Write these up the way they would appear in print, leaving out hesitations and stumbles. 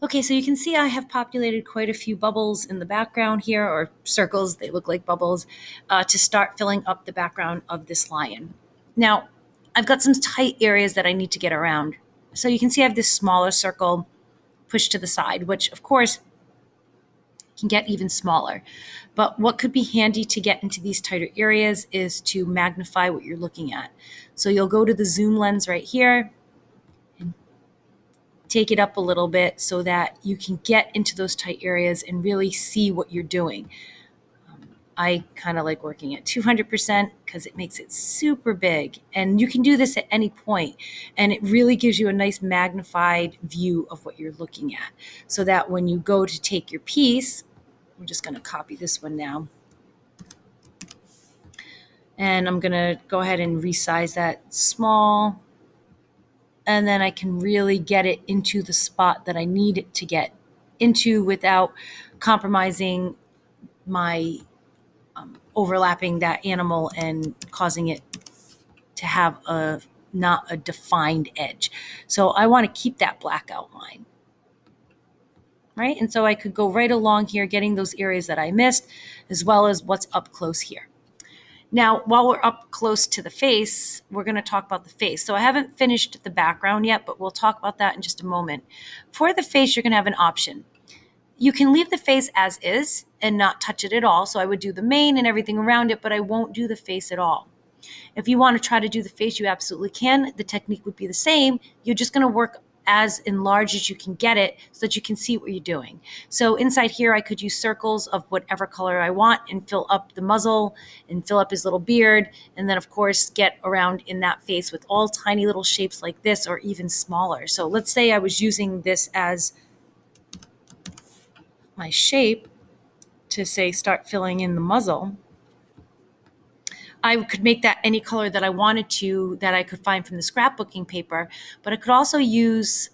Okay, so you can see I have populated quite a few bubbles in the background here, or circles, they look like bubbles, to start filling up the background of this lion. Now, I've got some tight areas that I need to get around. So you can see I have this smaller circle pushed to the side, which of course can get even smaller. But what could be handy to get into these tighter areas is to magnify what you're looking at. So you'll go to the zoom lens right here, take it up a little bit so that you can get into those tight areas and really see what you're doing. I kind of like working at 200% because it makes it super big. And you can do this at any point, and it really gives you a nice magnified view of what you're looking at. So that when you go to take your piece, I'm just going to copy this one now. And I'm going to go ahead and resize that small. And then I can really get it into the spot that I need it to get into without compromising my overlapping that animal and causing it to have not a defined edge. So I want to keep that black outline, right? And so I could go right along here, getting those areas that I missed, as well as what's up close here. Now, while we're up close to the face, we're going to talk about the face. So I haven't finished the background yet, but we'll talk about that in just a moment. For the face, you're going to have an option. You can leave the face as is and not touch it at all. So I would do the mane and everything around it, but I won't do the face at all. If you want to try to do the face, you absolutely can. The technique would be the same. You're just going to work as enlarged as you can get it so that you can see what you're doing. So inside here, I could use circles of whatever color I want and fill up the muzzle and fill up his little beard. And then, of course, get around in that face with all tiny little shapes like this or even smaller. So let's say I was using this as my shape to say start filling in the muzzle. I could make that any color that I wanted to, that I could find from the scrapbooking paper, but I could also use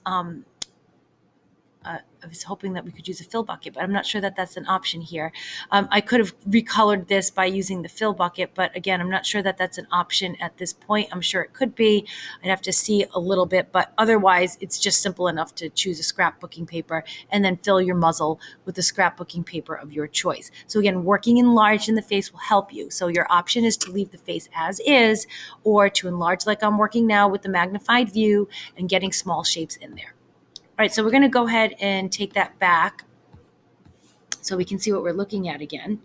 I was hoping that we could use a fill bucket, but I'm not sure that that's an option here. I could have recolored this by using the fill bucket, but again, I'm not sure that that's an option at this point. I'm sure it could be. I'd have to see a little bit, but otherwise it's just simple enough to choose a scrapbooking paper and then fill your muzzle with the scrapbooking paper of your choice. So again, working enlarged in the face will help you. So your option is to leave the face as is, or to enlarge like I'm working now with the magnified view and getting small shapes in there. All right, so we're going to go ahead and take that back so we can see what we're looking at again.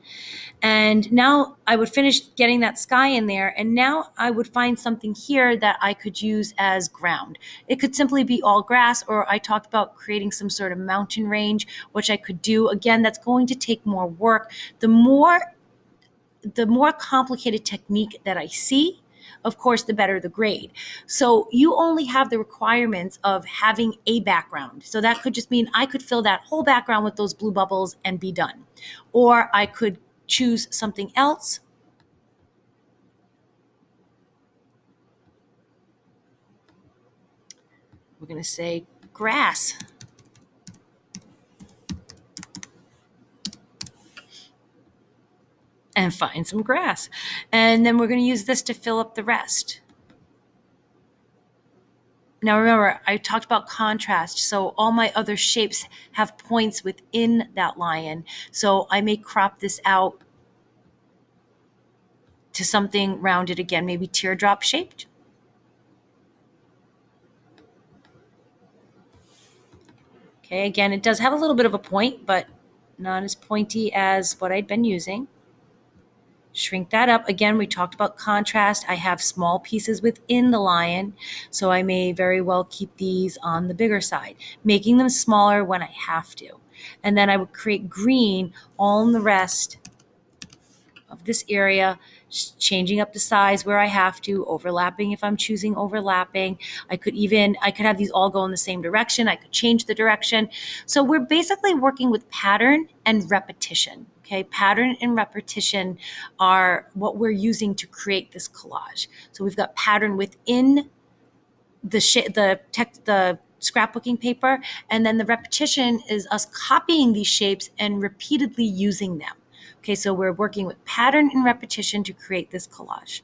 And now I would finish getting that sky in there, and now I would find something here that I could use as ground. It could simply be all grass, or I talked about creating some sort of mountain range, which I could do. Again, that's going to take more work. The more complicated technique that I see, of course, the better the grade. So you only have the requirements of having a background. So that could just mean I could fill that whole background with those blue bubbles and be done. Or I could choose something else. We're going to say grass. And find some grass. And then we're going to use this to fill up the rest. Now remember, I talked about contrast, so all my other shapes have points within that lion. So I may crop this out to something rounded again, maybe teardrop shaped. Okay, again, it does have a little bit of a point, but not as pointy as what I'd been using. Shrink that up. Again, we talked about contrast. I have small pieces within the lion, so I may very well keep these on the bigger side, making them smaller when I have to. And then I would create green all in the rest of this area, changing up the size where I have to, overlapping if I'm choosing overlapping. I could have these all go in the same direction. I could change the direction. So we're basically working with pattern and repetition. Okay, pattern and repetition are what we're using to create this collage. So we've got pattern within the scrapbooking paper, and then the repetition is us copying these shapes and repeatedly using them. Okay, so we're working with pattern and repetition to create this collage.